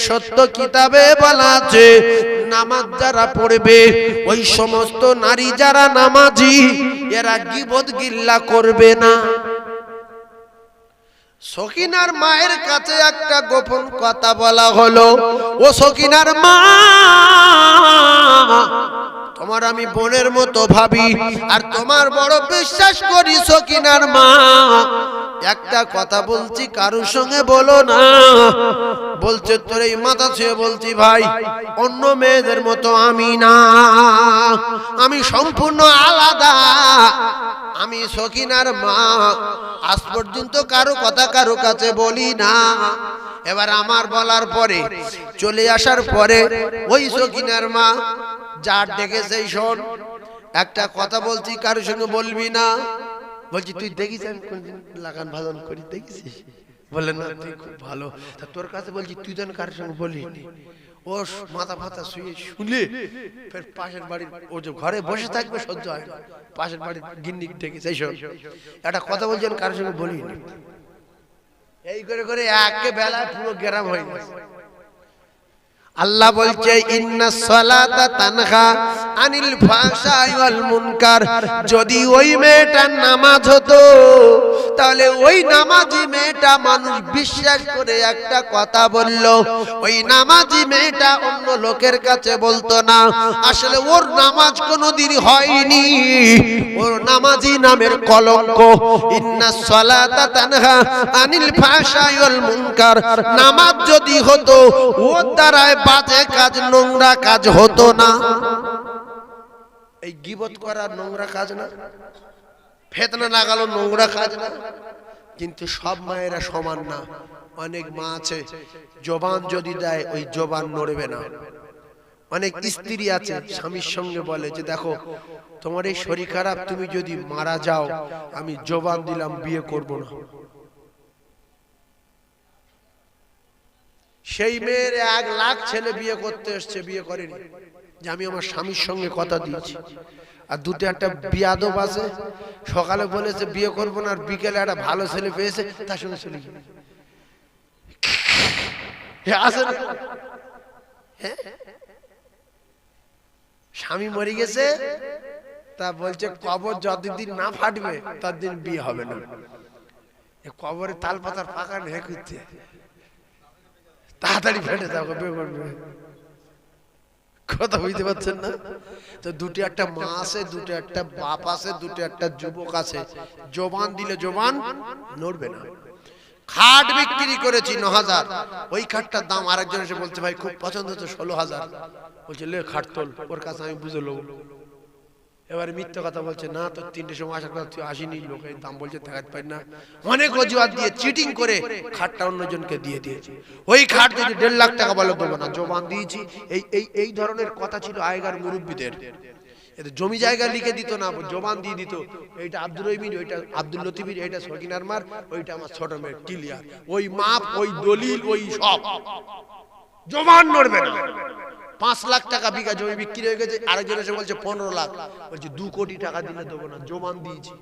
সত্য কিতাবে বলা আছে নামাজ যারা পড়বে ওই সমস্ত নারী যারা নামাজি এরা গীবত গিল্লা করবে না। সকিনার মায়ের কাছে একটা গোপন কথা বলা হলো, ও সকিনার মা, তোমার আমি বোনের মতো ভাবি আর তোমার বড় বিশ্বাস করি সকিনার মা, একটা কথা বলছি কারোর সঙ্গে বলো না। বলছে তোর এই মাথা ছুঁয়ে বলছি ভাই, অন্য মেয়েদের মতো আমি না, আমি সম্পূর্ণ আলাদা, আমি সকিনার মা আজ পর্যন্ত কারো কথা কারো কাছে বলি না। এবার আমার বলার পরে চলে আসার পরে ওই সকিনার মা যার ডেকেছে শোন, একটা কথা বলছি কারোর সঙ্গে বলবি না। বলছি তুই দেখিস আমি কোনদিন লাগান ভাজন করি দেখেছিস? বলে না, তুই খুব ভালো, তা তোর কাছে বলছি তুই যেন কারোর সঙ্গে বলিনি। ও মাথা ফাতা শুয়ে শুনলে ফের পাশের বাড়ির ও যে ঘরে বসে থাকবে সহ্য হয় না, পাশের বাড়ির গিন্নি ডেকেছে শোন, একটা কথা বলছেন কারোর সঙ্গে বলিনি। এই করে করে একে বেলা পুরো গ্রাম হয়ে গেছে। আল্লাহ বলছে ইন্নাস সালাতা তানহা আনিল ফাহশাই ওয়াল মুনকার, যদি ওই মেয়েটার নামাজ হতো তাহলে ওই নামাজি মেয়েটা মানুষ বিশ্বাস করে একটা কথা বলল, ওই নামাজি মেয়েটা অন্য লোকের কাছে বলতো না আসলে ওর নামাজ কোনোদিন হয়নি, ওর নামাজি নামের কলঙ্ক। ইন্নাস সালাতা তানহা আনিল ফাহশাই ওয়াল মুনকার, নামাজ যদি হতো ওর দ্বারায় বাজে কাজ নোংরা কাজ হতো না। এই গীবত করা নোংরা কাজ না, ফিতনা লাগালো নোংরা কাজ না, কিন্তু সব মায়েরা সমান না। অনেক মা আছে জবান যদি দেয় ওই জবান নড়বে না। অনেক স্ত্রী আছে স্বামীর সঙ্গে বলে যে দেখো তোমার এই শরীর খারাপ, তুমি যদি মারা যাও আমি জবান দিলাম বিয়ে করব না। সেই মেয়ের 1 লাখ ছেলে বিয়ে করতে এসছে, বিয়ে করেনি, যে আমি আমার স্বামীর সঙ্গে কথা দিয়েছি। আর দুটো একটা বিয়াদব আছে, সকালে বলেছে বিয়ে করবো না, আর বিকেলে একটা ভালো ছেলে পেয়েছে তার সঙ্গে চলে গেছে। স্বামী মরে গেছে, তা বলছে কবর যতদিন না ফাটবে ততদিন বিয়ে হবে না। কবরে তাল পাতার পাকা ঢেক হচ্ছে, তাড়াতাড়ি ফেটে যাও বিয়ে করবে। কথা বুঝতে পারছেন না? তো দুটো একটা মা আছে, দুটো একটা বাপ আছে, দুটো একটা যুবক আছে, জবান দিলে জবান নড়বে না। খাট বিক্রি করেছি 9000, ওই খাটটার দাম আরেকজন এসে বলছে ভাই খুব পছন্দ হচ্ছে 16000, বলছে লে খাট তোল, ওর কাছে আমি বুঝে লোক। এবারে মিথ্যা কথা বলছে, না তো 3টের সময় আসার কথা তুই আসিনি, লোকের দাম বলছে দেখাতে পারি না, অনেক অজুহাত দিয়ে চিটিং করে খাটটা অন্যজনকে দিয়ে দিয়েছে। ওই খাট যদি 1.5 লাখ টাকা বলে দেবো না, জবান দিয়েছি। এই ধরনের কথা ছিল আগেকার মুরব্বীদের। এতে জমি জায়গা লিখে দিত না, জবান দিয়ে দিত, এইটা আব্দুর রহিমির, ওইটা আব্দুল লতিফের, এইটা সকিনার মার, ওইটা আমার ছোট মেয়ের, ক্লিয়ার। ওই মাপ, ওই দলিল, ওই সব, জবান নড়বে না। 5 লাখ টাকা বিঘা জমি বিক্রি হয়ে গেছে, আরেকজন এসে বলছে 15 লাখ, বলছে 2 কোটি টাকা দিলে দেবো না, জবান দিয়েছি,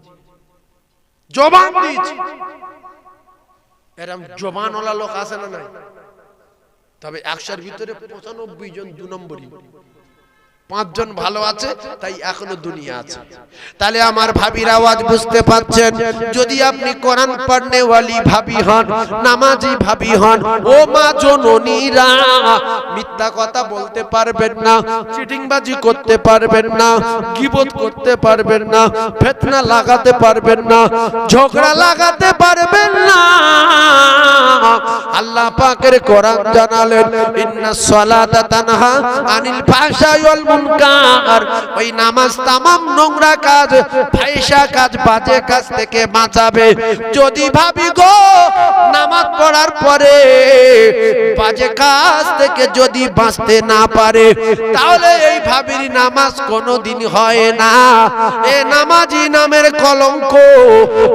জবান দিয়েছি। এরকম জবানওয়ালা লোক আছে না নাই? তবে 100-র ভিতরে 95 জন 2 নম্বরই, 5 জন ভালো আছে, তাই এখনো দুনিয়া আছে। তাহলে আমার ভাবির আওয়াজ বুঝতে পাচ্ছেন? যদি আপনি কোরআন পড়নে ওয়ালি ভাবি হন, নামাজি ভাবি হন, ও মা জননীরা, মিথ্যা কথা বলতে পারবেন না, চিটিংবাজি করতে পারবেন না, গীবত করতে পারবেন না, ফিতনা লাগাতে পারবেন না, ঝগড়া লাগাতে পারবেন না। আল্লাহ পাকের কোরআন জানালেন ইন্নাস সালাতা তানহা আনিল ফাহশাই ওয়াল মুনকার, ওই নামাজ তামাম নোংরা কাজ, ফাহিশা কাজ, বাজে কাজ থেকে বাঁচাবে। যদি ভাবি গো নামাজ পড়ার পরে বাজে কাজ থেকে যদি বাঁচতে না পারে, তাহলে এই ভাবির নামাজ কোনোদিন হয় না, এ নামাজি নামের কলঙ্ক।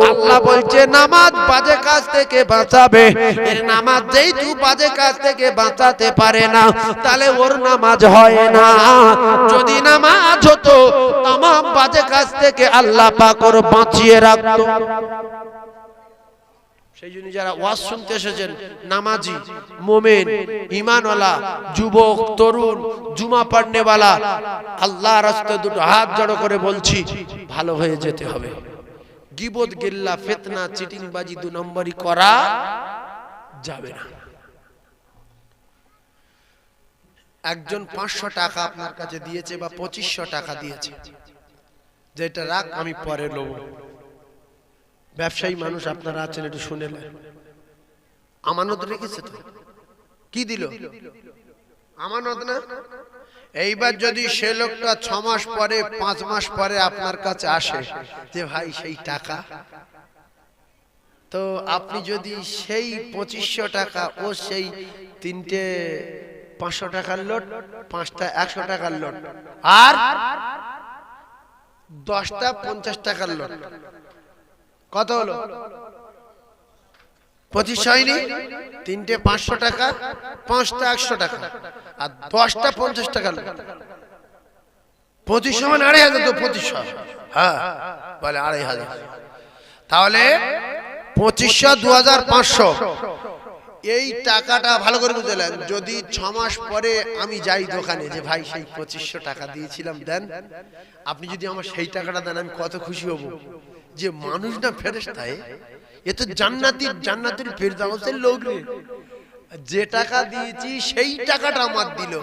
আল্লাহ বলছে নামাজ বাজে কাজ থেকে বাঁচাবে, এর নামাজ যেহেতু বাজে কাজ থেকে বাঁচাতে পারে না, তাহলে ওর নামাজ হয় না। যদি নামাজ হতো তামাম বাজে কাজ থেকে আল্লাহ পাক ওর বাঁচিয়ে রাখতো। সেই জন্য যারা ওয়াজ শুনতে এসেছেন, নামাজি, মোমেন, ঈমানওয়ালা, যুবক, তরুণ, জুমা পড়নেওয়ালা, আল্লাহর রাস্তায় দুটো হাত জড়ো করে বলছি, ভালো হয়ে যেতে হবে। গীবত, গিল্লা, ফিতনা, চিটিংবাজি, 2 নম্বরই করা যাবে না। একজন 500 টাকা আপনার কাছে দিয়েছে বা 2500 টাকা দিয়েছে, যেটা রাখ আমি পরে নেব। ব্যবসায়ী মানুষ আপনারা আছেন, একটু শুনেলেন, আমানত রেখেছে তো, কি দিল? আমানত না? এইবার যদি সে লোকটা 6 মাস পরে, 5 মাস পরে আপনার কাছে আসে যে ভাই সেই টাকা, তো আপনি যদি সেই 2500 টাকা ও সেই 3টে 500 টাকার লোট, 5টা 100 টাকার লোট, আর 10টা 50 টাকার লোট, কত হলো? 25 হয়নি? 3টে 500 টাকা, 5টা 100 টাকা, আর 10টা 50 টাকার লোট। 2500 মানে 2500 তো 2500, হ্যাঁ বলে 2500, তাহলে 2500 2500। এই টাকাটা ভালো করে বুঝলেন। যদি 6 মাস পরে আমি যাই দোকানে যে ভাই সেই 2500 টাকা দিয়েছিলাম দেন, আপনি যদি আমার সেই টাকাটা দেন, আমি কত খুশি হব যে মানুষ না ফেরেশতা, এ তো জান্নাতের ফেরদাউসের লোক রে, যে টাকা দিয়েছি সেই টাকাটা আমার দিল।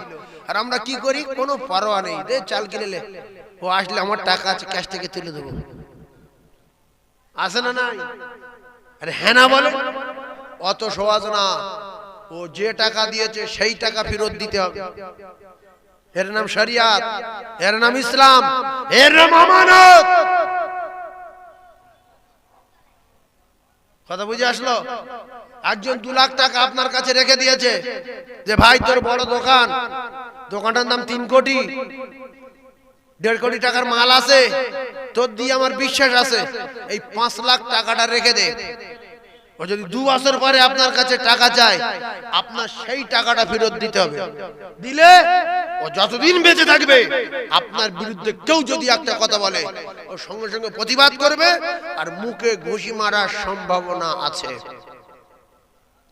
আর আমরা কি করি? কোনো পরোয়া নেই, রে চাল কিনে লে, ও আসলে আমার টাকা আছে, ক্যাশ থেকে তুলে দেবো, আছে না নাই? আরে হ্যাঁ না বলে, অত সহজ না। ও যে টাকা দিয়েছে সেই টাকা ফেরত দিতে হবে। এর নাম শরিয়াত, এর নাম ইসলাম, এর নাম আমানত। কথা বুঝে আসলো? একজন 2 লাখ টাকা আপনার কাছে রেখে দিয়েছে যে ভাই তোর বড় দোকান, দোকানটার দাম 3 কোটি, 1.5 কোটি টাকার মাল আছে, তোর দিয়ে আমার বিশ্বাস আছে, এই 5 লাখ টাকাটা রেখে দে। ও যদি 2 বছর পরে আপনার কাছে টাকা চায়, আপনার সেই টাকাটা ফেরত দিতে হবে। দিলে ও যতদিন বেঁচে থাকবে, আপনার বিরুদ্ধে কেউ যদি একটা কথা বলে, ও সঙ্গে সঙ্গে প্রতিবাদ করবে, আর মুখে ঘুষি মারার সম্ভাবনা আছে।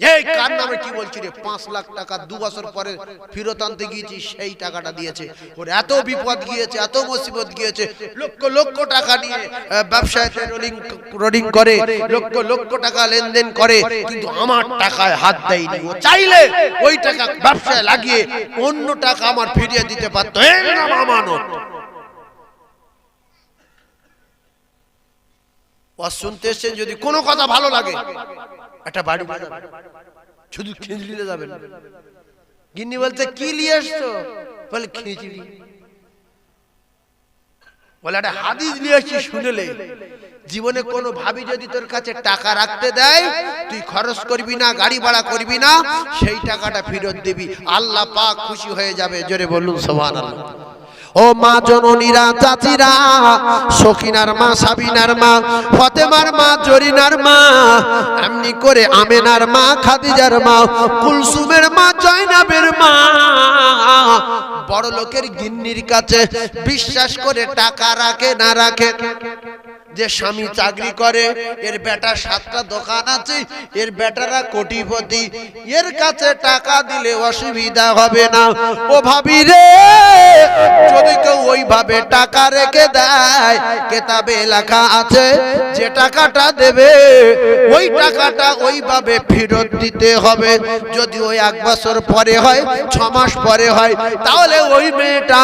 এই কার নামে কি বলছি রে? 5 লাখ টাকা 2 বছর পরে ফেরত আনতে গিয়েছি, সেই টাকাটা দিয়েছে। ওর এত বিপদ গিয়েছে, এত মুসিবত গিয়েছে, লক্ষ লক্ষ টাকা নিয়ে ব্যবসায় রোডিং করে, লক্ষ লক্ষ টাকা লেনদেন করে, কিন্তু আমার টাকায় হাত দেয়নি। ও চাইলে ওই টাকা ব্যবসায় লাগিয়ে অন্য টাকা আমার ফিরিয়ে দিতে পারতো। এর নাম আমানত। ও শুনতে এসেছেন, যদি কোনো কথা ভালো লাগে একটা বাড়ি বাজাবেন, শুধু খিচড়ি যাবেন। গিন্নি বলছে কি নিয়ে এসছো? বলে খিচড়ি। বলে একটা হাদিস নিয়ে এসছি, শুনেলে। জীবনে কোনো ভাবি যদি তোর কাছে টাকা রাখতে দেয়, তুই খরচ করবি না, গাড়ি ভাড়া করবি না, সেই টাকাটা ফেরত দিবি, আল্লাহ পাক খুশি হয়ে যাবে। জোরে বলুন সুবহানাল্লাহ। ও মা জননীরা, চাচিরা, সখিনার মা, সাবিনার মা, ফতেমার মা, জরিনার মা, এমনি করে আমেনার মা, খাদিজার মা, কুলসুমের মা, জয়নাবের মা, বড় লোকের গিন্নির কাছে বিশ্বাস করে টাকা রাখে না রাখে। যে স্বামী চাকরি করে, এর বেটা 7টা দোকান আছে, এর বেটারা কোটিপতি, এর কাছে টাকা দিলে অসুবিধা হবে না। ও ভাবি রে, যদি কেউ ওইভাবে টাকা রেখে দেয়, কিতাবে লেখা আছে যে টাকাটা দেবে ওই টাকাটা ওইভাবে ফেরত দিতে হবে। যদি ওই 1 বছর পরে হয়, 6 মাস পরে হয়, তাহলে ওই মেয়েটা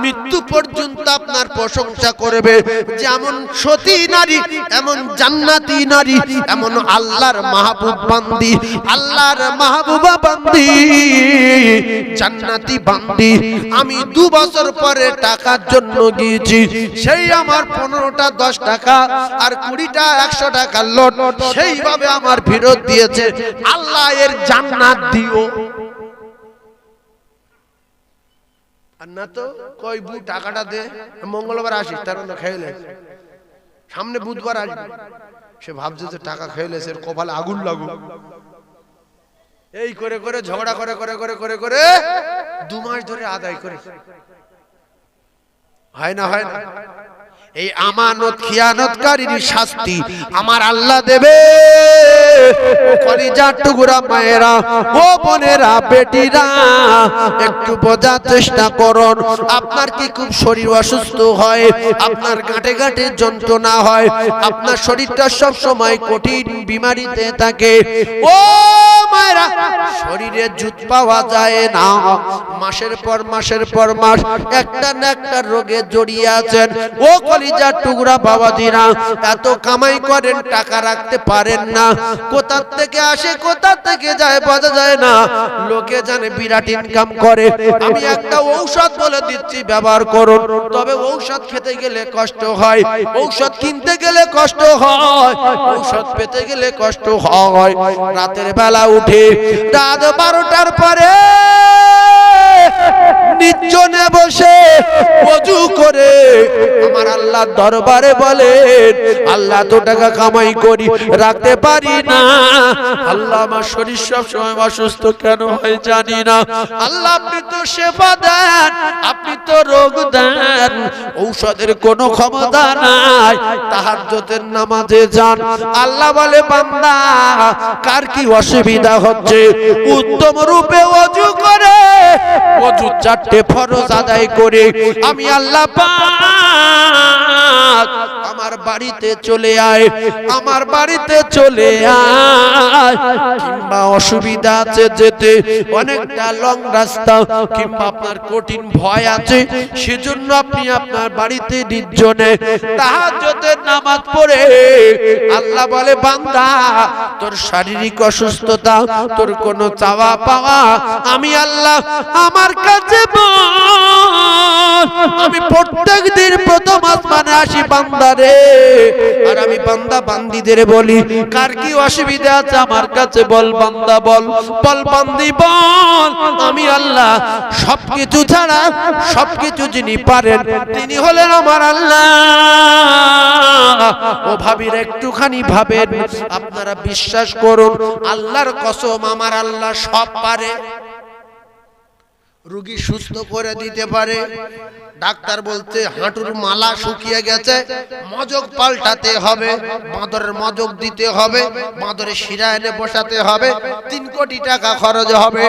মৃত্যু পর্যন্ত আপনার প্রশংসা করবে। যেমন সতী নারী, এমন জান্নাতি নারী, এমন আল্লাহর মাহবুব বান্দি, আল্লাহর মাহবুবা বান্দি, জান্নাতি বান্দি। আমি 2 বছর পরে টাকার জন্য গিয়েছি, সেই আমার 15টা 10 টাকা আর 20টা 100 টাকার লোট সেইভাবে আমার ফেরত দিয়েছে। আল্লাহ এর জান্নাত দিও। আর না তো কই বু টাকাটা দে, মঙ্গলবার আসিস, তার না খাইলে সামনে বুধবার আসবে, সে ভাবছে যে টাকা খাইলে সে কপালে আগুন লাগুক। এই করে করে ঝগড়া করে করে করে করে করে 2 মাস ধরে আদায় করে, হয় না হয় না। এই আমানত খিয়ানতকারীর শাস্তি আমার আল্লাহ দেবে। ও কলিজার টুকরা মায়েরা, ও বোনেরা, বেটিরা, একটু বোঝার চেষ্টা করুন। আপনার কি খুব শরীর অসুস্থ হয়, আপনার গাঁটে গাঁটে যন্ত্রণা হয়, আপনার শরীরটা সব সময় কঠিন বিমারিতে থাকে, ও মায়েরা, শরীরে জুত পাওয়া যায় না, মাসের পর মাস একটা না একটা রোগে জড়িয়ে আছেন, ও কলিজার টুকরা বাবাজিরা, এত কামাই করেন, টাকা রাখতে পারেন না, কোথা থেকে আসে কোথা থেকে যায় বোঝা যায় না, লোকে জানে বিরাট ইনকাম করে। আমি একটা ঔষধ বলে দিচ্ছি, ব্যবহার করুন। তবে ঔষধ খেতে গেলে কষ্ট হয়, ঔষধ কিনতে গেলে কষ্ট হয়, ঔষধ পেতে গেলে কষ্ট হয়। রাতের বেলা উঠে রাত 12টার পরে নির্জনে বসে ওযু করে আমার আল্লাহর দরবারে বলেন, আল্লাহ তো টাকা কামাই করি, রাখতে পারি না, আল্লাহ আমার শরীর সব সময় অসুস্থ কেন হয় জানি না, আল্লাহ আপনি তো শেফা দেন, আপনি তো রোগ দেন, ঔষধের কোনো ক্ষমতা নাই। তাহাজ্জুদের নামাজে যান, আল্লাহ বলে, বান্দা কার কি অসুবিধা হচ্ছে, উত্তম রূপে ওযু করে, ওযু 4টে ফরজ আদায় করে আমি আল্লাহ পাক আমার বাড়িতে চলে আয়, আমার বাড়িতে চলে আয়। কিংবা অসুবিধা আছে যেতে, অনেকটা লং রাস্তা, কিংবা আপনার কঠিন ভয় আছে, সেজন্য আপনি আপনার বাড়িতে নির্জনে তাহাজ্জুদের নামাজ পড়ে আল্লাহ বলে, বান্দা তোর শারীরিক অসুস্থতা, তোর কোনো চাওয়া পাওয়া আমি আল্লাহ আমার কাছে বল, আমি প্রত্যেক দিন প্রথম আসমানে আসি বান্দারে, আর আমি বান্দা বান্দীদের বলি, কার কি অসুবিধা আছে আমার কাছে বল, বান্দা বল, বল বান্দি বল, আমি আল্লাহ সবকিছু ছাড়া সবকিছু যিনি পারেন তিনি হলেন আমার আল্লাহ। ও ভাবির একটুখানি ভাবেন, আপনারা বিশ্বাস করুন, আল্লাহর কসম আমার আল্লাহ সব পারে। রোগী সুস্থ করে দিতে পারে, ডাক্তার বলতে হাঁটুর মালা শুকিয়ে গেছে, মজক পাল্টাতে হবে, বাঁদরের মজক দিতে হবে, বাঁদরের শিরা এনে বসাতে হবে, 3 কোটি টাকা খরচ হবে।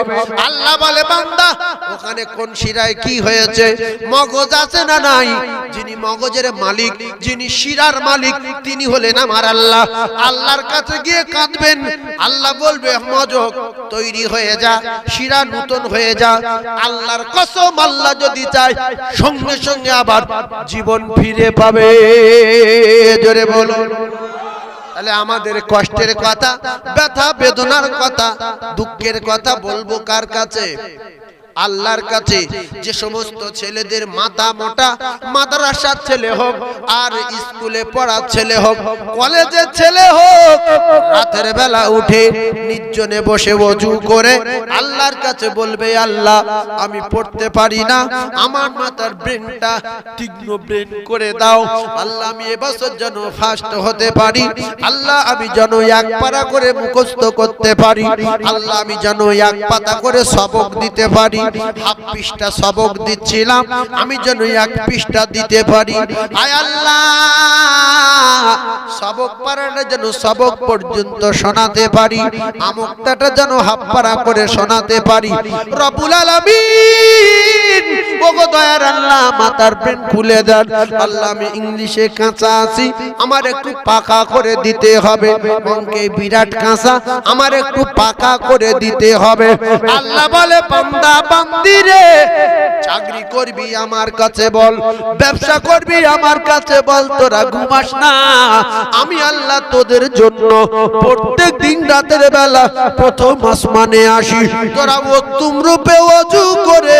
আল্লাহ বলে, বান্দা ওখানে কোন শিরায় কি হয়েছে, মগজ আছে না নাই, যিনি মগজের মালিক, যিনি শিরার মালিক, তিনি হলেন আমার আল্লাহ। আল্লাহর কাছে গিয়ে কাঁদবেন, আল্লাহ বলবে, মজক তৈরি হয়ে যা, শিরা নতুন হয়ে যা। আল্লাহর কসম, আল্লাহ যদি চায় সঙ্গে সঙ্গে আবার জীবন ফিরে পাবে। জোরে বলুন। তাহলে আমাদের কষ্টের কথা, ব্যথা বেদনার কথা, দুঃখের কথা বলবো কার কাছে? আল্লাহর কাছে। যে সমস্ত ছেলেদের মাথা মোটা, মাদ্রাসার ছেলে হোক আর স্কুলে পড়া ছেলে হোক, কলেজের ছেলে হোক, রাতের বেলা উঠে নির্জনে বসে ওযু করে আল্লাহর কাছে বলবে, আল্লাহ আমি পড়তে পারি না, আমার মাথার ব্রেনটা তীক্ষ্ণ ব্রেন করে দাও, আল্লাহ আমি এবছর যেন ফার্স্ট হতে পারি, আল্লাহ আমি যেন 1 পারা করে মুখস্থ করতে পারি, আল্লাহ আমি যেন 1 পাতা করে সবক দিতে পারি, হাফ পৃষ্ঠা সবক দিচ্ছিলাম, আমি যেন 1 পৃষ্ঠা দিতে পারি, আয় আল্লাহ সবক পারাটা যেন সবক পর্যন্ত শোনাতে পারি, আমুক্তাটা যেন হাফ পারা করে শোনাতে পারি। রব্বুল আলামিন, ওগো দয়ার আল্লাহ, মাথার ব্রেন খুলে দেন, আল্লাহ আমি ইংলিশে কাঁচা আছি, আমার একটু পাকা করে দিতে হবে, অঙ্কে বিরাট কাঁচা, আমার একটু পাকা করে দিতে হবে। আল্লাহ বলে, বান্দা বান্দি রে, চাকরি করবি আমার কাছে বল, ব্যবসা করবি আমার কাছে বল, তোরা ঘুমাস না, আমি আল্লাহ তোদের জন্য প্রত্যেক দিন রাতের বেলা প্রথম আসমানে আসি, তোরা উত্তম রূপে ওযু করে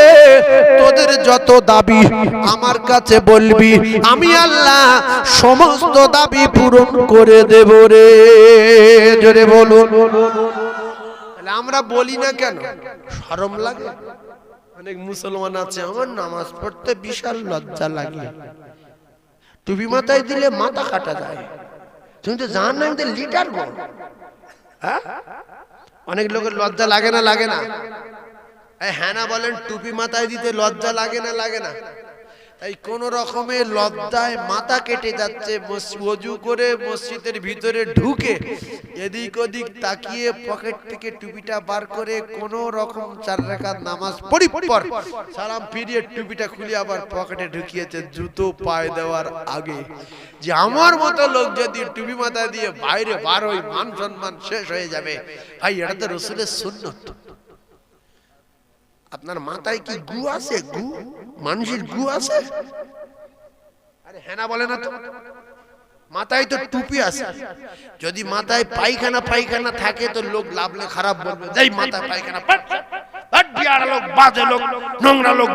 তোদের যত দাবি আমার কাছে বলবি, আমি আল্লাহ সমস্ত দাবি পূরণ করে দেব রে। জোরে বলুন। আমরা বলি না কেন? শরম লাগে। অনেক মুসলমান আছে, আমার নামাজ পড়তে বিশাল লজ্জা লাগে, টুপি মাথায় দিলে মাথা কাটা যায়, তুমি তো জান না আমি লিডার গো। অনেক লোকের লজ্জা লাগে না? লাগে না? হ্যাঁ না বলেন, টুপি মাথায় দিতে লজ্জা লাগে না? লাগে না? এই কোন রকমের লজ্জায় মাথা কেটে যাচ্ছে, ওযু করে মসজিদের ভিতরে ঢুকে এদিক ওদিক তাকিয়ে পকেট থেকে টুপিটা বার করে কোন রকম 4 রাকাত নামাজ পড়ি পর সালাম ফিরিয়ে টুপিটা খুলে আবার পকেটে ঢুকিয়েছে জুতো পায়ে দেওয়ার আগে। যে আমার মতো লোক যদি টুপি মাথা দিয়ে বাইরে বার হয় মান সম্মান শেষ হয়ে যাবে। ভাই এটা তো রাসূলের সুন্নাত। আপনার মাথায় কি গু আছে? গু মানুষের গু আছে? আরে হ্যাঁ না বলে না তো। মাথায় তো টুপি আছে। যদি মাথায় পায়খানা থাকে তো লোক লাভলে খারাপ বলবে, যেই মাথায় পায়খানা বিয়ার লোক বাজে লোক নোংরা লোক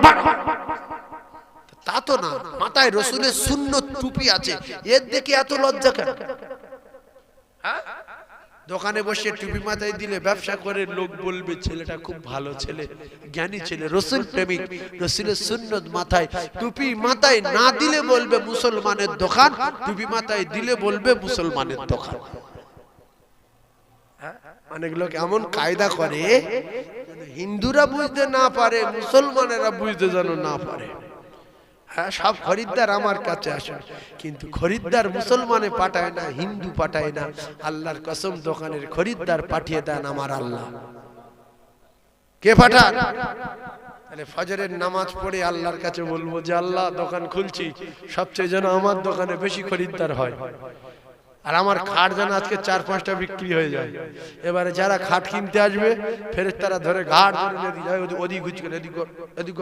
তা তো না। মাথায় রাসূলের সুন্নত টুপি আছে, এর দেখে এত লজ্জা কেন? হ্যাঁ, দোকানে বসে টুপি মাথায় দিলে ব্যবসা করে লোক বলবে ছেলেটা খুব ভালো ছেলে, জ্ঞানী ছেলে, রাসূল প্রেমিক। রাসূলের সুন্নত মাথায়, টুপি মাথায় না দিলে বলবে মুসলমানের দোকান, টুপি মাথায় দিলে বলবে মুসলমানের দোকান। অনেক লোক এমন কায়দা করে হিন্দুরা বুঝতে না পারে, মুসলমানেরা বুঝতে যেন না পারে। হ্যাঁ, সব খরিদ্দার আমার কাছে আসে, কিন্তু খরিদ্দার মুসলমানে পাঠায় না, হিন্দু পাঠায় না। আল্লাহর কসম, দোকানের খরিদ্দার পাঠিয়ে দেন আমার আল্লাহ। কে পাঠান? তাহলে ফজরের নামাজ পড়ে আল্লাহর কাছে বলবো যে আল্লাহ, দোকান খুলছি, সবচেয়ে যেন আমার দোকানে বেশি খরিদ্দার হয়, আর আমার খাট যেন আজকে 4-5টা বিক্রি হয়ে যায়। এবারে যারা খাট কিনতে আসবে ফেরেশতারা ধরে ঘাট ওদিক ঘুচ করে এদিক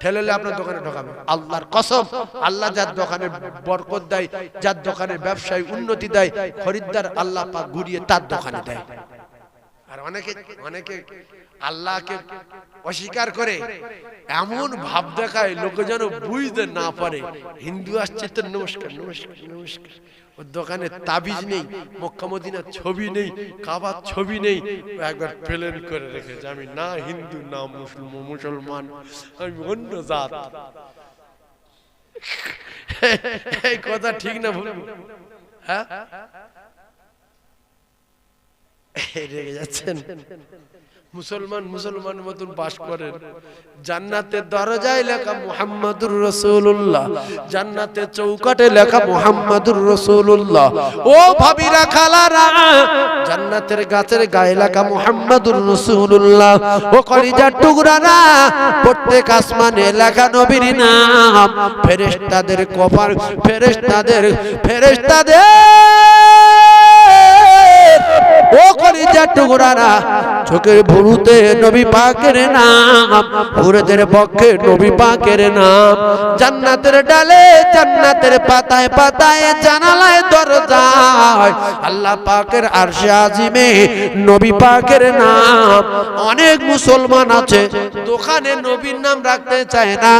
ঠেলেলে আপনার দোকানে ঢোকাবে। আল্লাহর কসম, আল্লাহ যার দোকানে বরকত দেয়, যার দোকানে ব্যবসায় উন্নতি দেয়, খরিদ্দার আল্লাহ পাক ঘুরিয়ে তার দোকানে দেয়। আর অনেকে আল্লাহকে অস্বীকার করে, এমন ভাব দেখায় লোকে যেন বুঝতে না পারে হিন্দু আসছে তো নমস্কার নমস্কার নমস্কার। ওর দোকানে তাবিজ নেই, মক্কা মদিনার ছবি নেই, কাবার ছবি নেই, একবার প্লেন করে রেখেছে আমি না হিন্দু না মুসলমান, আমি অন্য জাত। এই কথা ঠিক না ভুল? হ্যাঁ, রেগে যাচ্ছেন? মুসলমান মতন বাস করেন। জান্নাতের দরজায় লেখা মুহাম্মাদুর রাসূলুল্লাহ, জান্নাতের চৌকাঠে লেখা মুহাম্মাদুর রাসূলুল্লাহ। ও ভাবিরা, খালারা, জান্নাতের গাছের গায়ে লেখা মুহাম্মাদুর রাসূলুল্লাহ। ও কলিজার টুকরারা, প্রত্যেক আসমানে লেখা নবীর নাম। ফেরেশতাদের কপাল, ফেরেশতাদের ও কলিজার টুকরারা, চোখের ভুরুতে নবী পাকের নাম, ভুরুদের পক্ষে নবী পাকের নাম। জান্নাতের ডালে, জান্নাতের পাতায় পাতায়, জানালায় দরজায়, আল্লাহ পাকের আরশে আজিমে নবী পাকের নাম। অনেক মুসলমান আছে দোকানে নবীর নাম রাখতে চায় না,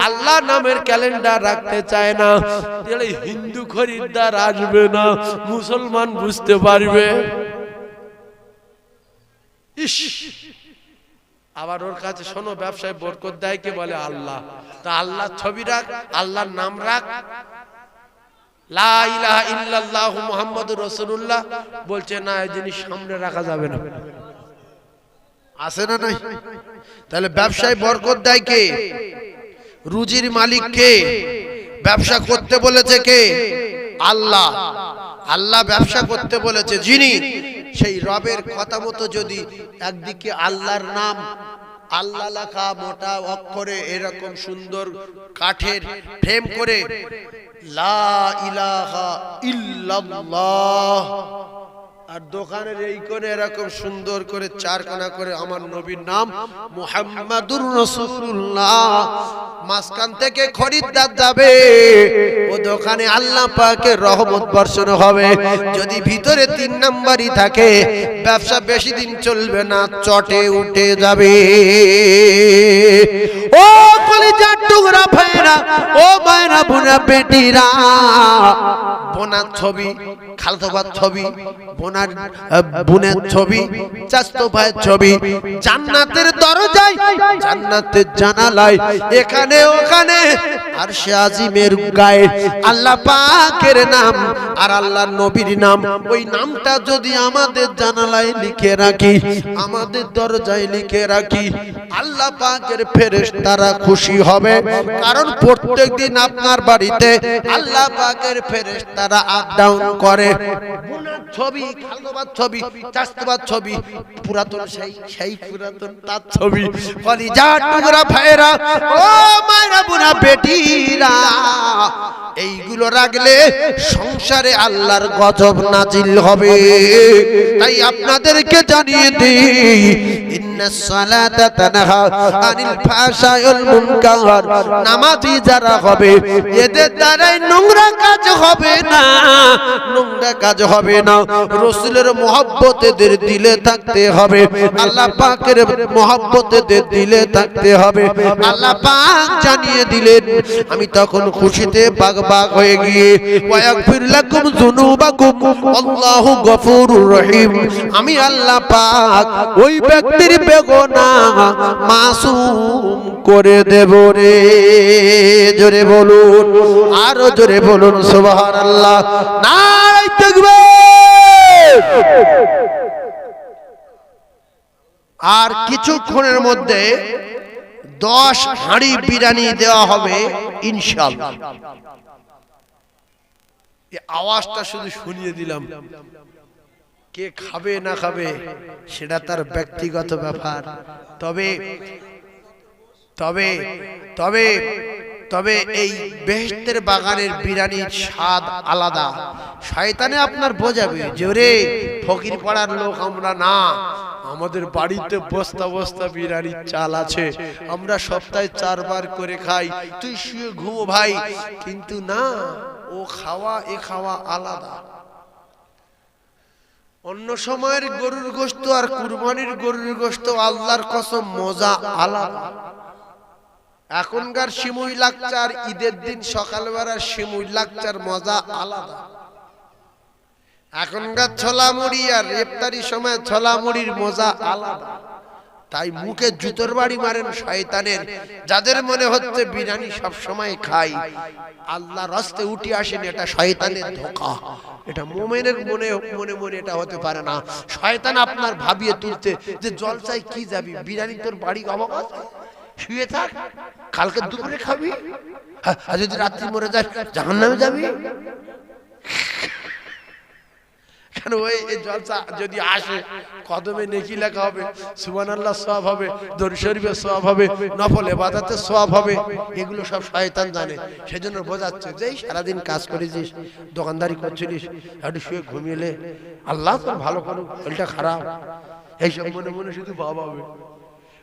আল্লাহ নামের ক্যালেন্ডার রাখতে চায় না। হিন্দু খরিদ্দার আসবে না, মুসলমান বুঝতে পারবে। আবার ওর কাছে শোনো, ব্যবসায় বরকত দেয় কে বলে আল্লাহ। তা আল্লাহ ছবি রাখ, আল্লাহর নাম রাখ, লা ইলাহা ইল্লাল্লাহু মুহাম্মাদুর রাসূলুল্লাহ বলছে না, এই জিনিস সামনে রাখা যাবে না। আছে না নাই? তাহলে ব্যবসায় বরকত দেয় কে? রুজির মালিক কে? ব্যবসা করতে বলেছে কে? আল্লাহ। আল্লাহ ব্যবসা করতে বলেছে যিনি, সেই রবের কথা মতো যদি একদিকে আল্লাহর নাম আল্লাহ লেখা মোটা অক্ষরে এরকম সুন্দর কাঠের ফ্রেম করে লা ইলাহা ইল্লাল্লাহ, আর দোকানের এই কোণে এরকম সুন্দর করে 4 কোণা করে আমার নবীর নাম মুহাম্মাদুর রাসূলুল্লাহ, মাঝখান থেকে খরিদ্দার যাবে, ও দোকানে আল্লাহ পাকের রহমত বর্ষণ হবে। যদি ভিতরে 3 নাম্বারই থাকে, ব্যবসা বেশি দিন চলবে না, চটে উঠে যাবে। ও কলিজার টুকরা ভাইরা, ও মায়েরা, বোনা বেটিরা, বোনার ছবি, খালতো ভাইয়ের ছবি, বোনের ছবি, চাচতো ভাইয়ের ছবি, জান্নাতের দরজায়, জান্নাতের জানালায়, এখানে ওখানে আরশে আজিমের গায়ে আল্লাহ পাকের নাম আর আল্লাহর নবীর নাম, ওই নামটা যদি আমাদের জানালায় লিখে রাখি, আমাদের দরজায় লিখে রাখি, আল্লাহ পাকের ফেরেশতারা খুশি হবে। কারণ প্রত্যেকদিন আপনার বাড়িতে আল্লাহ পাকের ফেরেশতারা আপ ডাউন করে। গুনার ছবি, খালবাদ ছবি, চাস্তবাদ ছবি, পুরাতন সেই পুরাতন তার ছবি, কলিজা টুকরা ভাইরা, ও মায়েরা বুনা বেটিরা, এইগুলো রাখলে সংসারে আল্লাহর গজব নাজিল হবে। তাই আপনাদেরকে জানিয়ে দিই, ইন্নাস সালাতা তানহা আনিল ফাহশাই ওয়াল মুনকার, নামাজি যারা হবে এদের দ্বারাই নোংরা কাজ হবে না, নোংরা কাজ হবে না। রাসূলের মহব্বত এদের দিলে থাকতে হবে, আল্লাহ পাকের মহব্বত এদের দিলে থাকতে হবে। আল্লাহ পাক জানিয়ে দিলেন, আমি তখন খুশিতে বাগবাগ হয়ে গিয়ে ওয়াগফির লাকুম যুনুবাকুম আল্লাহু গফুরুর রহিম, আমি আল্লাহ পাক ওই ব্যক্তির বেগুনাহ মাসুম করে দেব রে। জোরে বলুন, আরো জোরে বলুন সুবহানাল্লাহ, নারে তাকবীর। আর কিছুক্ষণের মধ্যে 10 হাঁড়ি বিরিয়ানি দেওয়া হবে ইনশাআল্লাহ। এই আওয়াজটা শুধু শুনিয়ে দিলাম, কে খাবে না খাবে সেটা তার ব্যক্তিগত ব্যাপার। তবে তবে তবে তবে এই বেহেশতের বাগানের বিরিয়ানির স্বাদ আলাদা। শয়তানে আপনার বোঝাবে যে রে ফকির পাড়ার লোক আমরা না, আমাদের বাড়িতে বস্তা বস্তা বিরিয়ানির চাল আছে, আমরা সপ্তাহে 4 বার করে খাই, তুই শুয়ে ঘুমো ভাই। কিন্তু না, ও খাওয়া এ খাওয়া আলাদা। অন্য সময়ের গরুর গোশত আর কুরবানির গরুর গোশত আল্লাহর কসম মজা আলাদা। এখনকার শিমুই লাকচার, ঈদের দিন সকালবেলা শিমুই লাকচার মজা আলাদা। এখনকার ছোলা মুড়ি আর ইফতারির সময় ছোলা মুড়ির মজা আলাদা। তাই মুখে জুতোর বাড়ি মারেন শয়তানের, যাদের মনে হচ্ছে বিরিয়ানি সব সময় খাই, আল্লাহর রাস্তে উঠে আসেন, এটা শয়তানের ধোঁকা। এটা মুমিনের মনে মনে মনে এটা হতে পারে না। শয়তান আপনার ভাবিয়ে তুলতে যে জলসায় কি যাবি, বিরিয়ানি তোর বাড়ি অবাক, শুয়ে থাক, কালকে দুপুরে খাবি, আর যদি রাত্রি মরে যায় জাহান্নামে যাবি। কেন ওই জলসা যদি আসে, কদমে নেকি লেখা হবে, সুবহানাল্লাহ সওয়াব হবে, দরুদ শরীফের সওয়াব হবে, নফল ইবাদতের সওয়াব হবে। এগুলো সব শয়তান জানে, সেজন্য বোঝাচ্ছে যে সারাদিন কাজ করেছিস, দোকানদারি করছিস, একটু শুয়ে ঘুমিয়ে আল্লাহ তোর ভালো করুক, ওইটা খারাপ, এইসব মনে মনে শুধু ভাবাবে।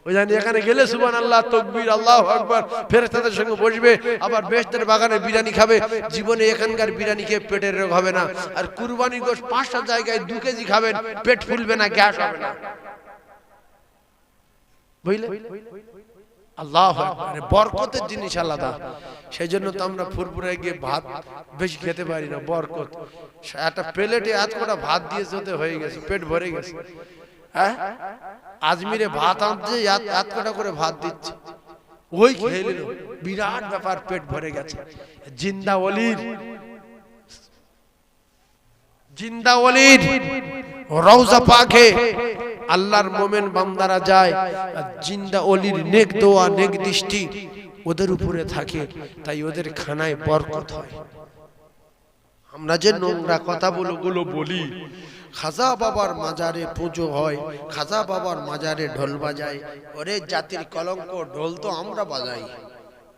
ওই জানি এখানে গেলে সুবহানাল্লাহ তাকবীর আল্লাহু আকবার, ফেরেশতাদের সঙ্গে বসবে, আবার বেহেশতের বাগানে বিরিয়ানি খাবে। জীবনে এখানকার বিরিয়ানি খেয়ে পেটের রোগ হবে না। আর কুরবানি গোশত 5টা জায়গায় 2 কেজি খাবেন, পেট ফুলবে না, গ্যাস হবে না। বুঝলে? আল্লাহু আকবার, বরকতের জিনিস আলাদা। সেজন্য তো আমরা ফুরফুরে গিয়ে ভাত বেশি খেতে পারি না, বরকত। একটা প্লেটে এত কটা ভাত দিয়ে যেতে হয়ে গেছে, পেট ভরে গেছে। হ্যাঁ, আজমিরে ভাত আনছে, এত কটা করে ভাত দিচ্ছে, ওই খেয়ে নিল, বিরাট ব্যাপার, পেট ভরে গেছে। জিন্দা ওলির রওজা পাকে আল্লাহর মোমেন বান্দারা যায়, আর জিন্দা ওলির নেক দোয়া নেক দৃষ্টি ওদের উপরে থাকে, তাই ওদের খানায় বরকত হয়। আমরা যে নোংরা কথাগুলো বলি, খাজা বাবার মাজারে পুজো হয়, খাজা বাবার মাজারে ঢোল বাজায়, ওরে জাতির কলঙ্ক, ঢোল তো আমরা বাজাই,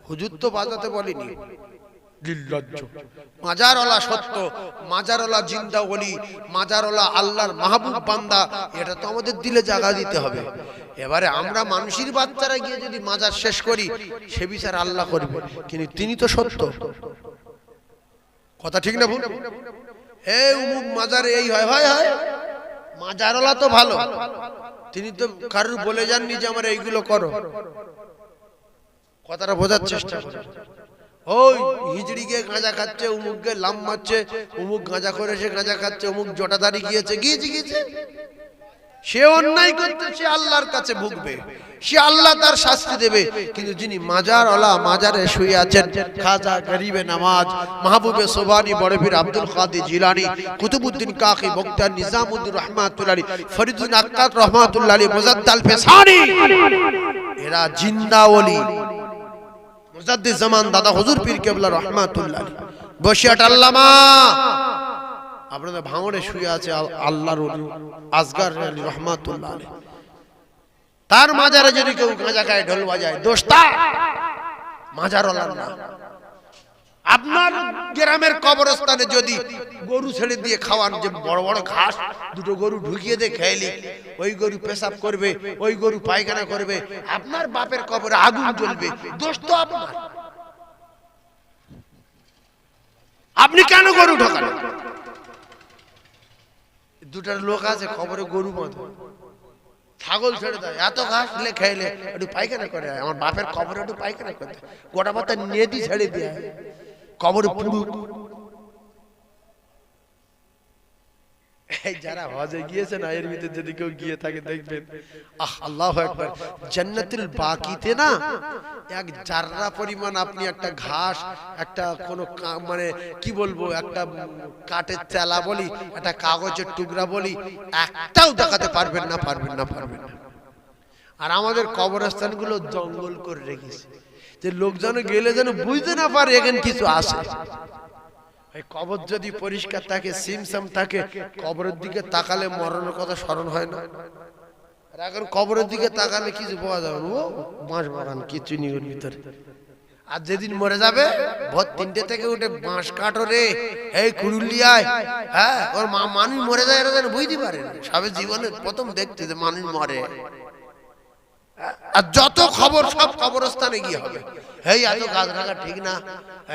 হুজুর তো বাজাতে বলিনি। নির্লজ্জ। মাজারওয়ালা সত্য, মাজারওয়ালা জিন্দা ওলি, মাজারওয়ালা আল্লাহর মাহবুব বান্দা, এটা তো আমাদের দিলে জায়গা দিতে হবে। এবারে আমরা মানুষের বাচ্চারা গিয়ে যদি মাজার শেষ করি, সে বিচার আল্লাহ করবে, কিন্তু তিনি তো সত্য। কথা ঠিক না ভুল? এই উমুক মাজারে এই হয়, হয় হয়, মাজারওয়ালা তো ভালো, তিনি তো কারুর বলে যাননি যে আমার এইগুলো করো। কথাটা বোঝার চেষ্টা করো। ওই হিজড়ি গিয়ে গাঁজা খাচ্ছে, উমুক গিয়ে লাম মারছে, উমুক গাঁজা করেছে গাঁজা খাচ্ছে, উমুক জটাদারি গিয়েছে, সে অন্যায় করতে সে আল্লাহর কাছে ভুগবে, সে আল্লাহ তার শাস্তি দেবে। কিন্তু যিনি মাজারওয়ালা, মাজারে শুয়ে আছেন, খাজা গরিবে নামাজ, মাহবুবে সোবানি, বড় পীর আব্দুল কাদের জিলানী, কুতুবউদ্দিন কাকি, মুক্তার নিজামউদ্দিন রহমাতুল্লাহ আলাইহি, ফরিদুন আক্কাদ রহমাতুল্লাহ আলাইহি, মুজাদ্দাল ফেসানি, এরা জিন্দা ওলি। মুজাদ্দিদ জামান দাদা হুজুর পীর কেবলা রহমাতুল্লাহ আলাইহি, বসিয়াট আল্লামা আপনাদের ভাঙড়ে শুয়ে আছে আল্লাহর ওলি আসগর আলী রহমাতুল্লাহ আলাইহি। তার মাজারে যদি কেউ গাঁজা খায়, ঢোল বাজায়, দোষ তার, মাজারওয়ালার না। আপনার গ্রামের কবরস্থানে যদি গরু ছেড়ে দিয়ে খাওয়ান, যে বড় বড় ঘাস দুটো গরু ঢুকিয়ে দিয়ে খেয়ালি, ওই গরু পেশাব করবে, ওই গরু পায়খানা করবে, আপনার বাপের কবরে আগুন জ্বলবে, দোষ তো আপনার। আপনি কেন গরু ঢোকান? দুটার লোক আছে কবরে গরু বাঁধে, ছাগল ছেড়ে দেয়, এত ঘাস দিলে খাইলে একটু পায়খানা করে, আমার বাপের কবরে একটু পায়খানা করে, গোটা পাতা নেদি ছেড়ে দিয়ে কবরে পুরুক। এই যারা হজে গিয়েছে না, এর ভিতরে যদি কেউ গিয়ে থাকে দেখবেন, আল্লাহু আকবার, জান্নাতুল বাকিতে না এক জাররা পরিমাণ আপনি একটা ঘাস, একটা কোন মানে কি বলবো, একটা কাঠের চেলা বলি, একটা কাগজের টুকরা বলি, একটাও দেখাতে পারবেন না, পারবেন না, পারবেন না। আর আমাদের কবরস্থানগুলো জঙ্গল করে রেখেছে, যে লোকজন গেলে যেন বুঝতে না পারে এখানে কিছু আছে। কবর যদি পরিষ্কার থাকে, সিমসাম থাকে, কবরের দিকে তাকালে মরণের কথা স্মরণ হয় না। আর এখন কবরের দিকে তাকালে কিছু পাওয়া যাবে না, ও বাঁশ বাগান, কিছু নেই ওর ভিতরে। আর যেদিন মরে যাবে, ভোর 3টে থেকে উঠে বাঁশ কাটো রে, এই কুড়ুলিয়ায়, হ্যাঁ, ওর মানুষ মরে যায়, এরা যেন বুঝতে পারে না, সবে জীবনে প্রথম দেখতে যে মানুষ মরে। আর যত খবর সব কবরস্থানে গিয়ে হবে, এই এত গাছ রাখা ঠিক না,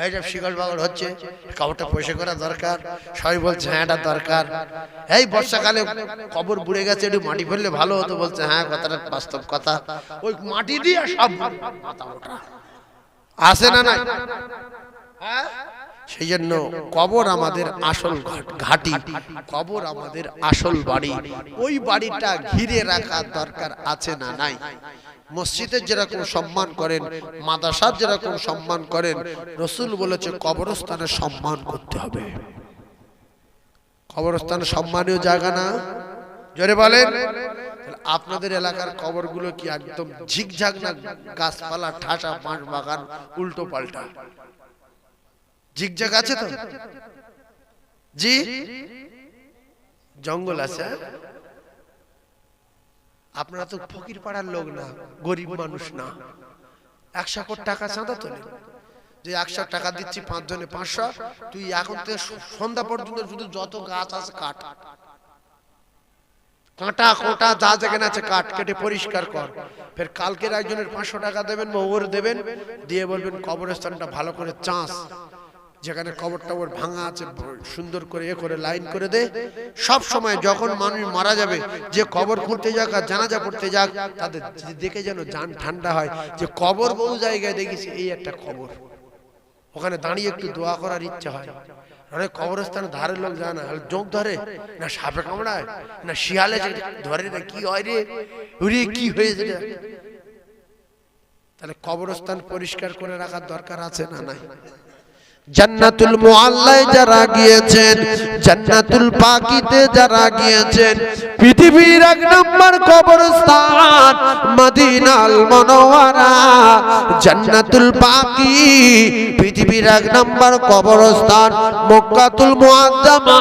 এই সব শিকল বাগল হচ্ছে, কবরটা পয়সা করা দরকার। সবাই বলছে হ্যাঁ এটা দরকার। এই বর্ষাকালে কবর বুড়ে গেছে, একটু মাটি ফেললে ভালো হতো, বলছে হ্যাঁ কথাটা বাস্তব কথা, ওই মাটি দিয়ে সব আসে না নাই। হ্যাঁ, সেই জন্য কবর আমাদের আসল ঘাঁটি, কবর আমাদের আসল বাড়ি। ওই বাড়িটা ঘিরে রাখার দরকার আছে না নাই? মসজিদের যেরকম সম্মান করেন, মাদ্রাসার যেরকম সম্মান করেন, রাসূল বলেছে কবরস্থানের সম্মান করতে হবে। কবরস্থান সম্মানীয় জায়গা না? জোরে বলেন। আপনাদের এলাকার কবরগুলো কি একদম ঝিকঝাক না গাছপালা, ঠাসা, বাঁশ বাগান, উল্টো পাল্টা? ঝিকঝাক আছে তো? জি, জঙ্গল আছে। আপনারা তো ফকির পাড়ার লোক না, গরিব মানুষ না, 100 কোটি টাকা চাঁদা তোলেন, যে 100 টাকা দিচ্ছি 5 জনে 500, তুই এখন থেকে সন্ধ্যা পর্যন্ত শুধু যত গাছ আছে কাট, কাঁটা কোটা যা যেখানে আছে কাট, কেটে পরিষ্কার কর। ফের কালকের একজনের 500 টাকা দেবেন, মোহর দেবেন, দিয়ে বলবেন কবরস্থানটা ভালো করে চাষ, যেখানে কবর টবর ভাঙা আছে সুন্দর করে এ করে লাইন করে দে। সব সময় যখন মানুষ মারা যাবে, যে কবর খুঁড়তে যাক আর জানাজা পড়তে যাক, তাদের দেখে যেন জান ঠান্ডা হয়, যে কবর বহু জায়গায় দেখেছি, এই একটা কবর, ওখানে দাঁড়িয়ে একটু দোয়া করার ইচ্ছা হয়। অনেক কবরস্থানে ধারের লোক যায় না, জোঁক ধরে না, সাপে কামড়ায় না, শিয়ালে ধরে না, কি হয় রে, ওরে কি হয়েছে? তাহলে কবরস্থান পরিষ্কার করে রাখার দরকার আছে না নাই? জান্নাতুল মুআল্লায় যারা গিয়েছেন, জান্নাতুল বাকিতে যারা গিয়েছেন, পৃথিবীর 1 নম্বর কবরস্থান মদিনাল মুনাওয়ারা, জান্নাতুল বাকি পৃথিবীর 1 নম্বর কবরস্থান মক্কাতুল মুআজ্জামা,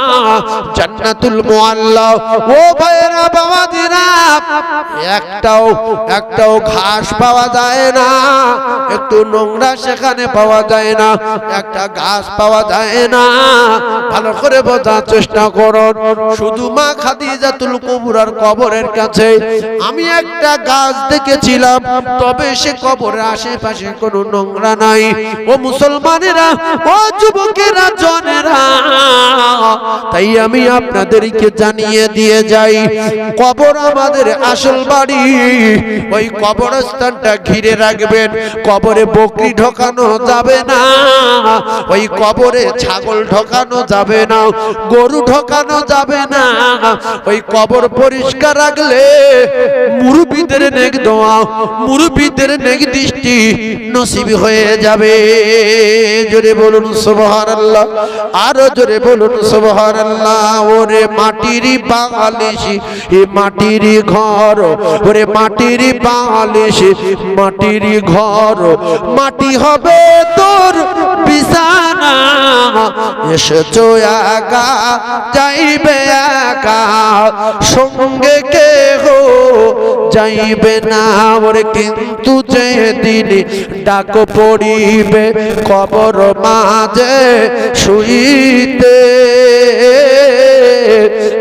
জান্নাতুল মুআল্লা। ও ভাইরা বাবাজিরা, একটাও ঘাস পাওয়া যায় না, একটু নোংরা সেখানে পাওয়া যায় না, একটা গাছ পাওয়া যায় না। ভালো করে বোঝার চেষ্টা করুন। শুধু মা খাদিজাতুল কুবরার কবরের কাছে আমি একটা গাছ দেখেছিলাম, তবে সে কবরের আশেপাশে কোনো নোংরা নাই। ও মুসলমানেরা, ও যুবকেরা, জনেরা, তাই আমি আপনাদেরকে জানিয়ে দিয়ে যাই, কবর আমাদের আসল বাড়ি। ওই কবরস্থানটা ঘিরে রাখবেন, কবরে বকরি ঢোকানো যাবে না, ওই কবরে ছাগল ঢোকানো যাবে না, গরু ঢোকানো যাবে না। ওই কবর পরিষ্কার রাখলে মুরব্বিদের নেক দোয়া, মুরব্বিদের নেক দৃষ্টি নসিব হয়ে যাবে। জোরে বলুন সুবহানাল্লাহ, আরো জোরে বলুন সুবহানাল্লাহ। ওরে মাটির বালিশ, এ মাটির ঘর, ওরে মাটির বালিশ, মাটির ঘর, মাটি হবে তোর বিছানা। এসেছো একা, যাইবে একা, সঙ্গে কেহ যাইবে না। ওরে কিন্তু যেদিন ডাক পড়িবে কবর মাঝে শুইতে,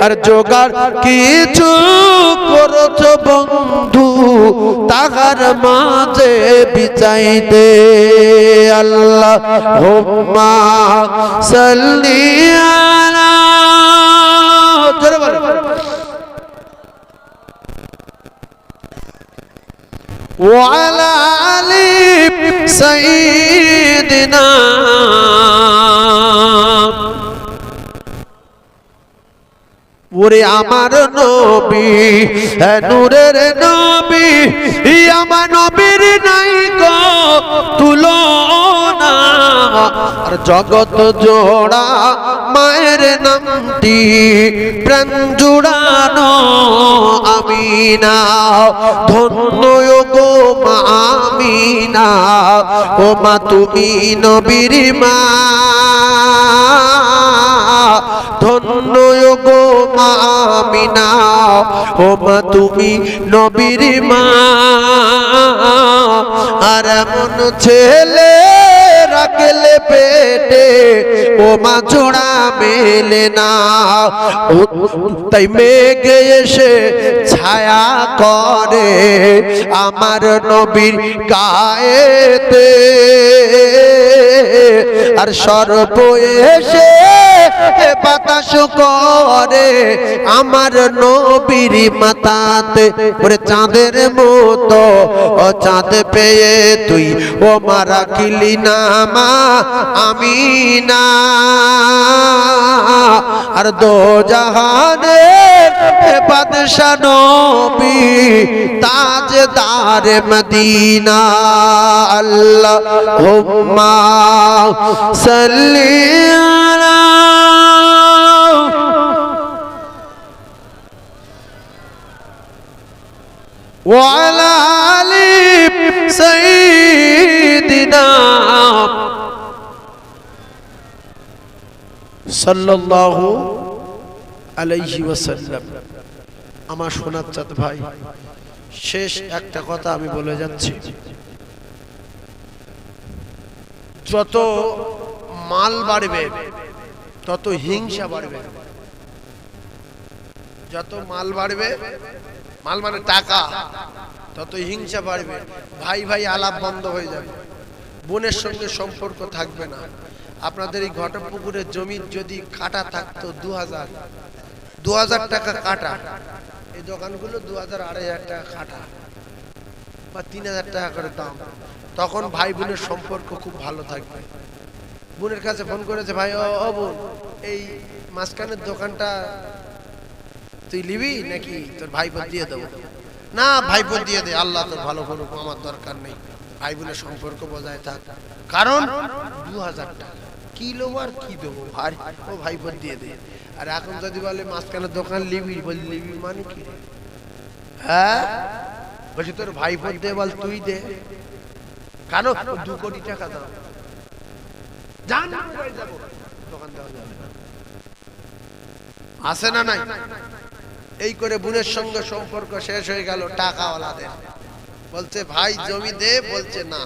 আর জোগাড় কিছু করছ বন্ধু তাহার মাঝে বিছাইতে। আল্লাহুম্মা সাল্লি আলা, জোরে বলো, ওয়ালা আলি সাইয়্যিদিনা। ওরে আমার নবী, নূরের নবী, আমার নবীর নাই গো তুলনা। আর জগৎ জোড়া মায়ের নামটি প্রাণ জুড়ানো আমিনা। ধন্য গো মা আমিনা, ও মা তুমি নবীর মা। ধন্য গো মা আমিনা, ও মা তুমি নবীর মা। আর এমন ছেলে রাখলে পেটে, ও মা জোড়া মেলে না। তাই মেঘে এসে ছায়া করে আমার নবীর গায়েতে, আর সর্প এসে বাতাস করে আমার নবীর মাথাতে। ওরে চাঁদের মতো ও চাঁদ পেয়ে তুই ও মা রাখিলি না মা আমিনা। আর দো জাহানের বাদশা নবী তাজদার মদিনা। আল্লাহুম্মা সাল্লি আলা, ওয়ালা আলি সাইয়্যিদিনা সাল্লাল্লাহু আলাইহি ওয়াসাল্লাম। আমার সোনার চাঁদ ভাই, শেষ একটা কথা আমি বলে যাচ্ছি। যত মাল বাড়বে তত হিংসা বাড়বে। যত মাল বাড়বে, মাল মানে টাকা, তত হিংসা বাড়বে। ভাই ভাই আলাপ বন্ধ হয়ে যাবে, বোনের সঙ্গে সম্পর্ক থাকবে না। আপনাদের এই ঘটকপুকুরের জমির যদি কাটা থাকতো 2000 টাকা কাটা, এই দোকানগুলো 2000 2500 টাকা কাটা বা 3000 টাকা করে দাম, তখন ভাই বোনের সম্পর্ক খুব ভালো থাকবে। বোনের কাছে ফোন করেছে, ভাই ও বোন, এই মাঝখানের দোকানটা তুই নিবি নাকি তোর ভাইপো দিয়ে দেবো? না ভাইপো দিয়ে দে, আল্লাহ তোর ভালো করুক, আমার দরকার নেই। ভাই বোনের সম্পর্ক বজায় থাক, কারণ 2000 টাকা কিলো আর কি দেবো ভাই, ও ভাইপো দিয়ে দে। আর এখন যদি বলে মাঝখানের দোকান নিবি, বলি নিবি মানে কি? হ্যাঁ বলছি তোর ভাইপো দে, বল তুই দে, কেন 2 কোটি টাকা দাও, জান যাবো, দোকান দেওয়া যাবে না। আসে না নাই? এই করে বোনের সঙ্গে সম্পর্ক শেষ হয়ে গেল টাকাওয়ালাদের। বলছে ভাই জমি দে, বলছে না।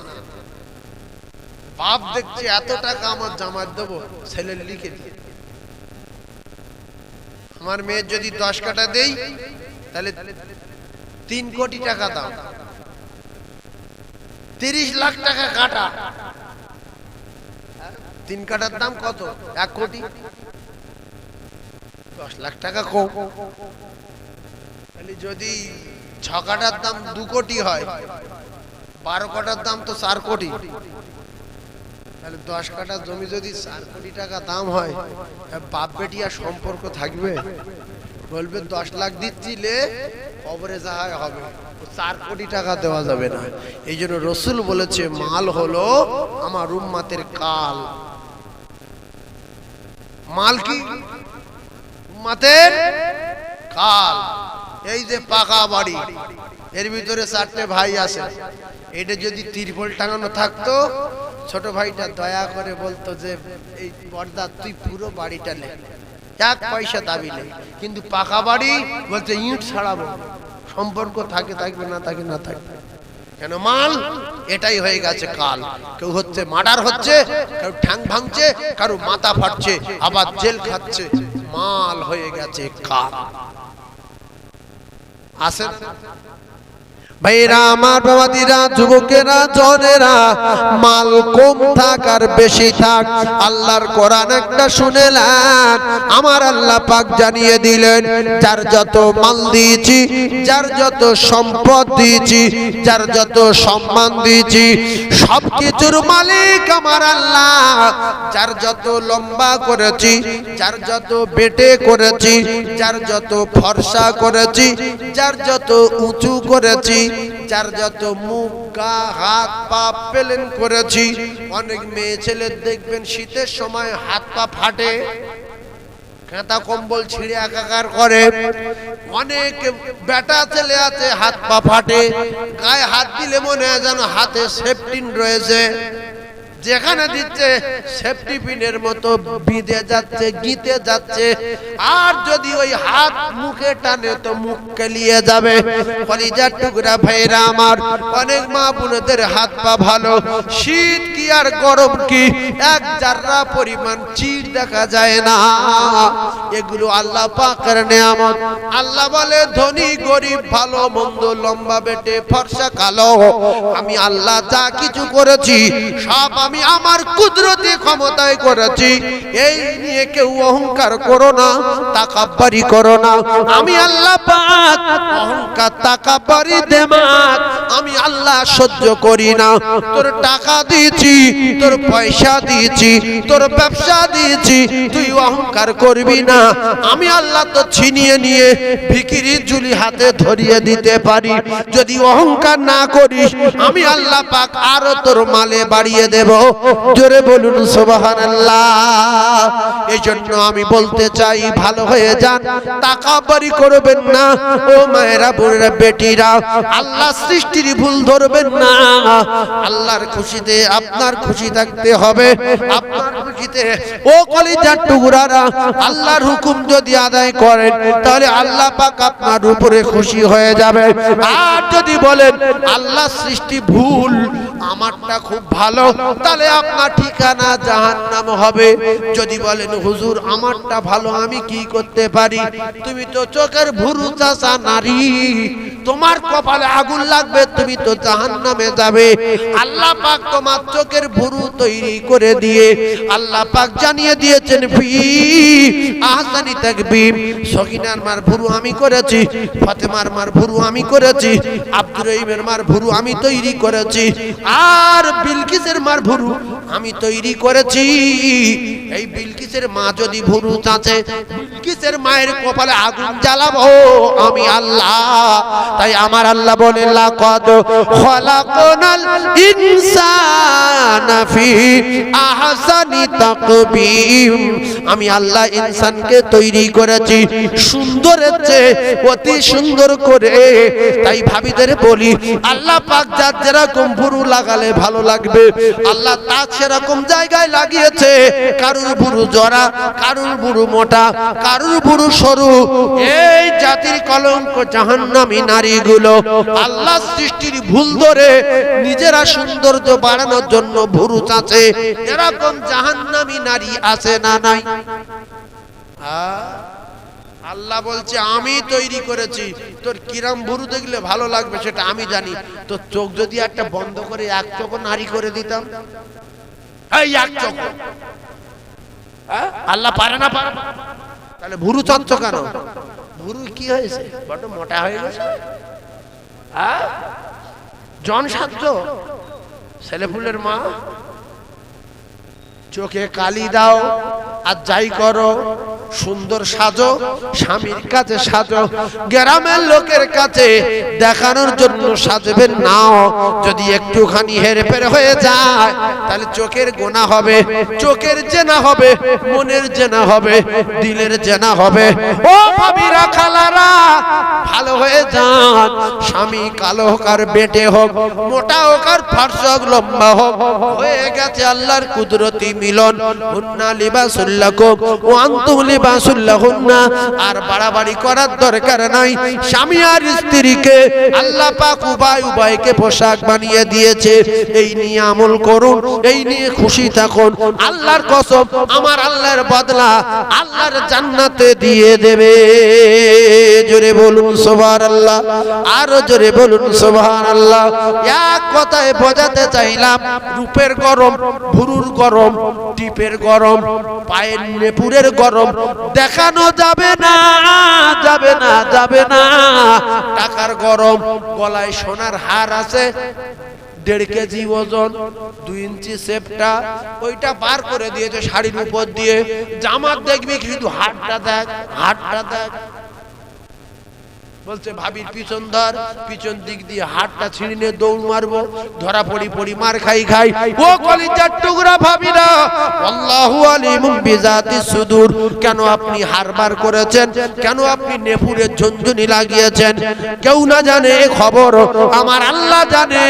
বাপ দেখছে এত টাকা আমার জামাত দেবো, ছেলে লিখে দিয়ে, আমার মেয়ের যদি 10 কাঠা দেই তাহলে 3 কোটি টাকা দাও, 30 লাখ টাকা কাটা। 3 কাঠার দাম কত? 1 কোটি, 10 লাখ টাকা কম। যদি 6 কাঠার দাম 2 কোটি হয়, 12 কাঠার দাম তো 4 কোটি। তাহলে 10 কাঠা জমি যদি 4 কোটি টাকা দাম হয়, বাপ বেটি আর সম্পর্ক থাকবে? বলবে 10 লাখ দিচ্ছি লে, কবরে যাওয়া হবে, 4 কোটি টাকা দেওয়া যাবে না। এই জন্য রসুল বলেছে মাল হলো আমার উম্মতের কাল। মাল কি? উম্মতের কাল। এই যে পাকা বাড়ি, এর ভিতরে 4টে ভাই আছে, এটা যদি তিরপল টাঙানো থাকতো, ছোট ভাইটা দয়া করে বলতো যে এই বর্দা তুই পুরো বাড়িটা নে, 1 পয়সা দাবি নেই। কিন্তু পাকা বাড়ি বলছে ইট ছাড়াবো, সম্পর্ক থাকে থাকবে, না থাকে না থাকবে। কেন? মাল এটাই হয়ে গেছে কাল। কেউ হচ্ছে মার্ডার হচ্ছে, কেউ ঠ্যাং ভাঙছে, কারো মাথা ফাটছে, আবার জেল খাচ্ছে, মাল হয়ে গেছে কাল। আসেন ভাইরা আমার, বাবাদিরা, যুবকেরা, জনেরা, মাল কম থাক আর বেশি থাক, আল্লাহর কোরআন একটা শুনেলেন, আমার আল্লাহ পাক জানিয়ে দিলেন, যার যত মাল দিয়েছি, যার যত সম্পদ দিয়েছি, যার যত সম্মান দিয়েছি, সব কিছুর মালিক আমার আল্লাহ। যার যত লম্বা করেছি, যার যত বেটে করেছি, যার যত ফর্সা করেছি, যার যত উঁচু করেছি, যার যত মুখ, গা, হাত, পা প্লেন করেছি। অনেক মেয়ে ছেলে দেখবেন শীতের সময় হাত পা ফাটে, কাঁথা কম্বল ছিঁড়ে একাকার করে। অনেক বেটা ছেলে আছে হাত পা ফাটে, গায়ে হাত দিলে মনে হয় যেন হাতে সেফটিন রয়েছে, যেখানে দিচ্ছে সেফটি পিনের মতো বিঁধে যাচ্ছে, গিতে যাচ্ছে। আর যদি ওই হাত মুখে টানে তো মুখ কেলিয়ে যাবে। কলিজার টুকরা ভাইরা আমার, অনেক মা বোনদের হাত পা ভালো, শীত কি আর গরম কি, 1 জাররা পরিমাণ চিড় দেখা যায় না। এগুলো আল্লাহ পাকের নেয়ামত। আল্লাহ বলে ধনী গরিব, ভালো মন্দ, লম্বা বেটে ফর্সা কালো, আমি আল্লাহ যা কিছু করেছি সব আমি আমার কুদরতি ক্ষমতায় করেছি। এই নিয়ে কেউ অহংকার করো না, তাকাব্বুরি করো না। আমি আল্লাহ পাক অহংকার, তাকাব্বুরি, দেমাগ আমি আল্লাহ সহ্য করি না। তোর টাকা দিয়েছি, তোর পয়সা দিয়েছি, তোর ব্যবসা দিয়েছি, তুই অহংকার করবি না। আমি আল্লাহ তো ছিনিয়ে নিয়ে ভিখিরির ঝুলি হাতে ধরিয়ে দিতে পারি। যদি অহংকার না করিস, আমি আল্লাহ পাক আরো তোর মালে বাড়িয়ে দেব। জোরে বলুন সুবহানাল্লাহ। এই জন্য আমি বলতে চাই, ভালো হয়ে যান, তাকাব্বুরি করবেন না। ও মায়েরা, বোনেরা, বেটিরা, আল্লাহ সৃষ্টির ভুল ধরবেন না। আল্লাহর খুশিতে আপনার খুশি থাকতে হবে, আপনার খুশিতে। ও কলিজার টুকরারা, আল্লাহর হুকুম যদি আদায় করেন, তাহলে আল্লাহ পাক আপনার উপরে খুশি হয়ে যাবে। আর যদি বলেন আল্লাহ সৃষ্টি ভুল, আমারটা খুব ভালো, তাহলে আপনার ঠিকানা জাহান্নাম হবে। যদি বলেন হুজুর আমারটা ভালো, আমি কি করতে পারি? তুমি তো চোখের ভুরু চাচা নারী, তোমার কপালে আগুন লাগবে, তুমি তো জাহান্নামে যাবে। আল্লাহ পাক তোমার চোখের ভুরু তৈরি করে দিয়ে আল্লাহ পাক জানিয়ে দিয়েছেন, ফি আহসানি তাকবীম। সকিনার মার ভুরু আমি করেছি, ফাতেমার মার ভুরু আমি করেছি, আব্দুর রহিমের মার ভুরু আমি তৈরি করেছি, আর বিলকিসের মার ভুরু আমি তৈরি করেছি। এই বিলকিসের মা যদি ভুরু চাচে, বিলকিসের মায়ের কপালে আগুন জ্বালাবো আমি আল্লাহ। তাই আমার আল্লাহ বলে, লাকাদ খালাকনাল ইনসানা ফি আহসানি তাকবীম। আমি আল্লাহ ইনসানকে তৈরি করেছি সুন্দরের চেয়ে অতি সুন্দর করে। তাই ভাবিদের বলি, আল্লাহ পাক যার যেরকম ভুরু লাগালে ভালো লাগবে, আল্লাহ তার সেরকম জায়গায় লাগিয়েছে। কারুর ভুরু জরা, কারুর ভুরু মোটা, কারুর ভুরু সরু। এই জাতির কলঙ্ক জাহান্নামী নারীগুলো আল্লাহ সৃষ্টির ভুল ধরে নিজেরা সৌন্দর্য বাড়ানোর জন্য ভুরু চাচে। এরকম জাহান্নামী নারী আছে না নাই? আল্লাহ বলছে আমি তৈরি করেছি, তোর কিরাম ভুরু দেখলে ভালো লাগবে সেটা আমি জানি। তোর চোখ যদি একটা বন্ধ করে 1 চোখ নারী করে দিতাম, এই 1 চোখ, আল্লাহ পারে না? পারে। তাহলে ভুরু চাচ্ছ কেন? ভুরু কি হয়েছে? বড় মোটা হয়ে গেছে, জন সাধ্য ছেলেপুলের মা। চোখে কালি দাও আর যাই করো সুন্দর সাজো, স্বামীর কাছে সাজো, গ্রামের লোকের কাছে দেখানোর জন্য সাজবেন নাও। যদি একটুখানি হেরফের হয়ে যায় তাহলে চোখের গোনা হবে, চোখের জেনা হবে, মনের জেনা হবে, দিলের জেনা হবে। ও ভাবিরা খালারা ভালো হয়ে যান। স্বামী কালো হোক আর বেটে হোক, মোটা হোক আর ফর্সা হোক, লম্বা হোক, হয়ে গেছে আল্লাহর কুদরতি মিলন। হুন্না লিবাসুল লাকুম ওয়া আনতুম লিবাসুল লাহুন্না। আর বাড়াবাড়ি করার দরকার নাই। স্বামী আর স্ত্রীকে আল্লাহ পাক উভয় উভয়কে পোশাক বানিয়ে দিয়েছে। এই নিয়ে আমল করুন, এই নিয়ে খুশি থাকুন। আল্লাহর কসম, আমার আল্লাহর বদলা আল্লাহর জান্নাতে দিয়ে দেবে। জোরে বলুন সুবহানাল্লাহ, আরো জোরে বলুন সুবহানাল্লাহ। এক কথায় বোঝাতে চাইলাম, রূপের গরম, ভুরুর গরম, টিপের গরম, পায়ের নেপুরের গরম দেখানো যাবে না, যাবে না, যাবে না। টাকার গরম, গলায় সোনার হার আছে 1.5 কেজি ওজন, 2 ইঞ্চি সেপটা, ওইটা বার করে দিয়েছে শাড়ির উপর দিয়ে। জামাত দেখবি শুধু হাতটা দেখ, হাতটা দেখ। বলছে ভাবির পিছন ধর, পিছন দিক দিয়ে হাতটা ছিঁড়ে নিয়ে দৌড় মারবো, ধরা পড়ি মার খাই। ও কলিজার টুকরা ভাবিরা, আল্লাহু আলিমুম বিজাতিস সুদূর। কেন আপনি হারবার করেছেন? কেন আপনি নেপুরে ঝুনঝুনি লাগিয়েছেন? কেউ না জানে এই খবর, আমার আল্লাহ জানে।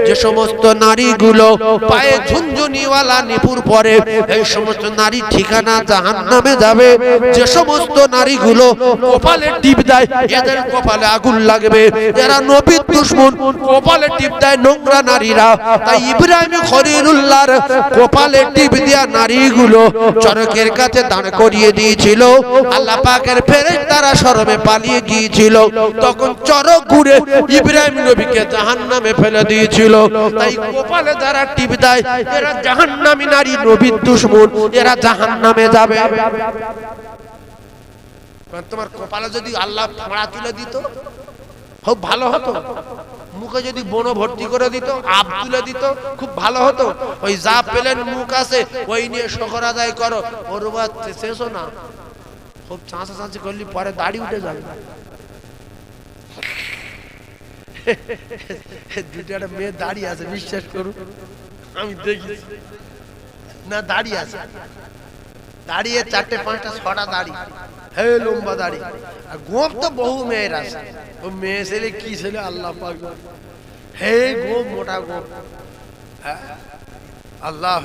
যে সমস্ত নারীগুলো পায়ে ঝুনঝুনিওয়ালা নেপুর পরে, এই সমস্ত নারী ঠিকানা জাহান্নামে যাবে। যে সমস্ত নারীগুলো কপালে টিপ দেয়, এদের কপালে আগুন লাগবে। এরা নবীর দুশমন, কপালে টিপ দেয় নোংরা নারীরা। তাই ইব্রাহিম খলিলুল্লাহর কপালে টিপ দেয়া নারীগুলো চরকের কাছে দাঁড় করিয়ে দিয়েছিল। আল্লাহ পাকের ফেরেশতারা শরমে পালিয়ে গিয়েছিল। তখন চরক ঘুরে ইব্রাহিম নবীকে জাহান্নামে ফেলে দিয়েছিল। তাই কপালে যারা টিপ দেয় এরা জাহান্নামী নারী, নবীর দুশমন, এরা জাহান্নামে যাবে। তোমার কপালে যদি আল্লাহ ফাঁড়া তুলে দিত খুব ভালো হতো। মুখে যদি বনো ভর্তি করে দিত, আপ তুলে দিত, খুব ভালো হতো। ওই যা পেলেন মুখ আছে ওই নিয়ে শকর আদায় করো, ওর বাদ শেষও না। খুব চাঁচাচাঁচি করলি পরে দাড়ি উঠে যাবে। দুইটা মেয়ে দাড়ি আছে, বিশ্বাস করুন, আমি দেখি না, দাড়ি আছে, দাঁড়িয়ে 4টে 5টা 6টা দাড়ি, হে লম্বা দাড়ি। আর গোপ তো বহু মেয়ের আছে। ও মেয়ে ছেলে কি ছেলে আল্লাহ পাক, হে গোপ, মোটা গোপ, আল্লাহ।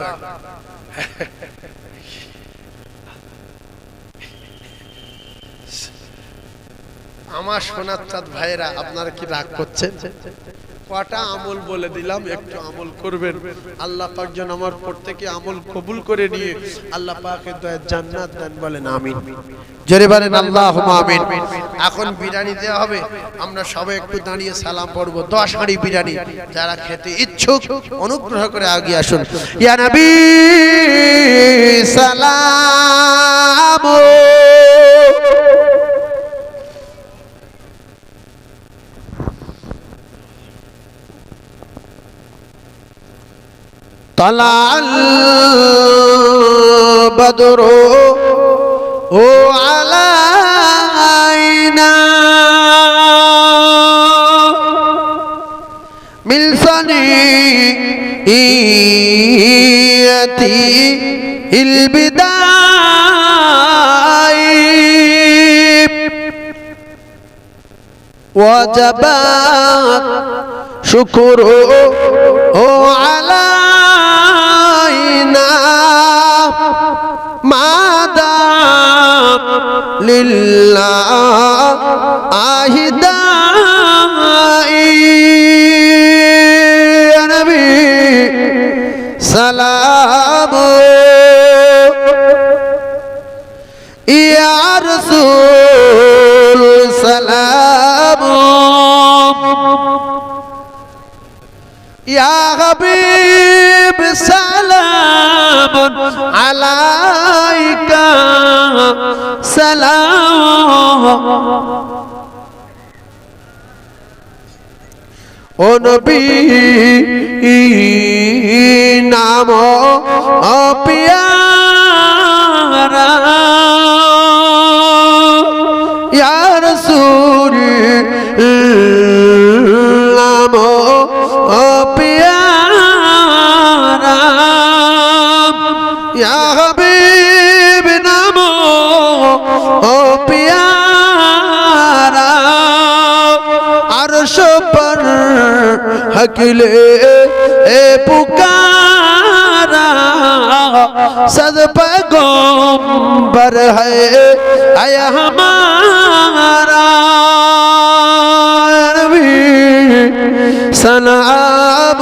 আমার সোনার চাঁদ ভাইরা, আপনারা কি রাগ করছেন? কটা আমল বলে দিলাম, একটু আমল করবেন। আল্লাহ পাক যেন আমার প্রত্যেকে আমল কবুল করে নিয়ে আল্লাহ পাকের দয়ায় জান্নাত দান, বলেন আমিন। জোরে বলেন আল্লাহুম্মা আমিন। এখন বিরিয়ানি দেওয়া হবে, আমরা সবাই একটু দাঁড়িয়ে সালাম পড়বো। 10 হাঁড়ি বিরিয়ানি, যারা খেতে ইচ্ছুক অনুগ্রহ করে আগে আসুন। ইয়া নবী সালাম, طلع البدر علينا من ثنيات البداية وجب شكره علينا ما دام لله داعي. يا نبي سلام، يا رسول سلام، يا حبيب سلام عليك سلام. ও নবী नाम प्यारा या रसूल नाम प्यारा या हबीब नाम प्यारा अर्श पर हकले पुकारा सद पैगंबर है आया हमारा नबी सलाम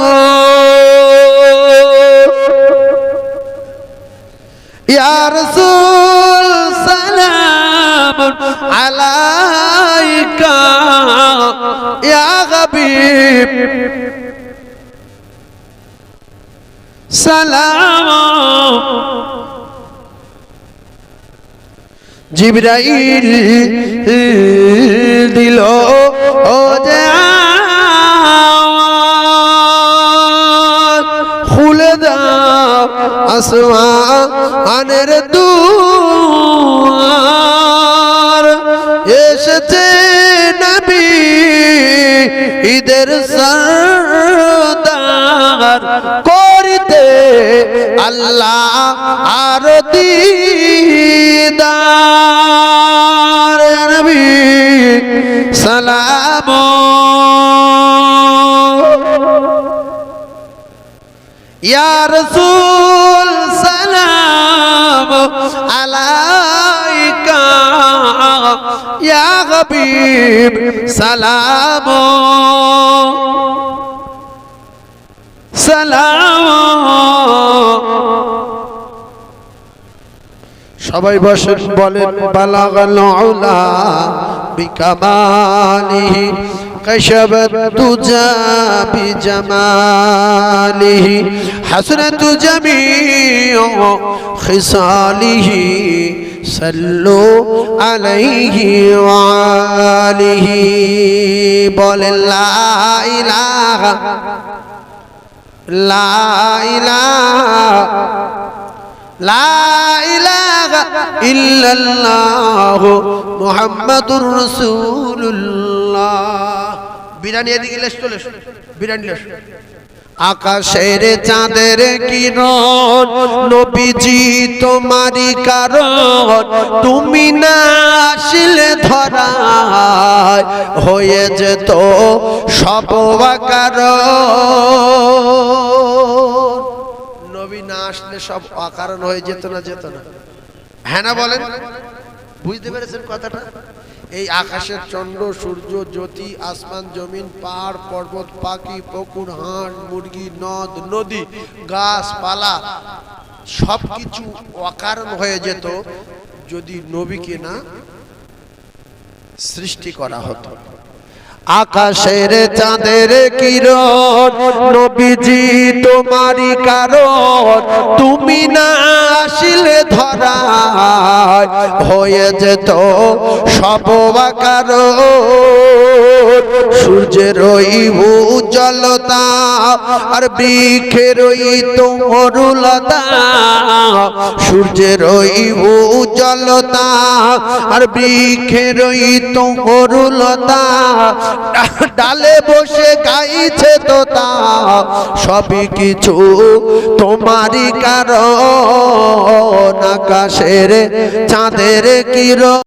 या रसूल सलाम अलैका या हबीब सलाम जिब्राइल दिलो ओ खुले दाओ আসমানের দুয়ার এসেছে নবী ঈদের সরদার করিতে আল্লাহ আর দিদার নবী সালাম या रसूल सलाम अलैका या हबीब सलाम सलाम সবাই বসেন বলেন বালাগাল উলা বিকামালিহি كشفت الدجى بجماله حسنت جميع خصاله صلوا عليه وآله بول لا إله لا إله لا إله إلا الله محمد رسول الله বিরানি এদিকে লেস চলে বিরানি লেস আকাশের চাঁদের কিরণ নবীজি তোমারই কারণ তুমি না আসলে ধরায় হয়ে যেত সব অকারণ নবী না আসলে সব অকারণ হয়ে যেত না হ্যাঁ না বলেন বুঝতে পেরেছেন কথাটা এই আকাশের চন্দ্র সূর্য জ্যোতি আসমান জমিন পাহাড় পর্বত পাখি পুকুর হাঁস মুরগি নদ নদী গাছপালা সবকিছু অকারণ হয়ে যেত যদি নবীকে না সৃষ্টি করা হতো আকাশের চাঁদের কিরণ নবীজি তোমারই কারণ তুমি না আসলে ধরায় হয়ে যেত সব অকারণ সূর্যের ওই উজ্জ্বলতা আর বৃক্ষের ওই তরুলতা সূর্যের ওই উজ্জ্বলতা আর বৃক্ষের ওই তরুলতা ডালে বসে গাইছে তোতা সবই কিছু তোমারই কারণ আকাশের চাঁদের কিরণ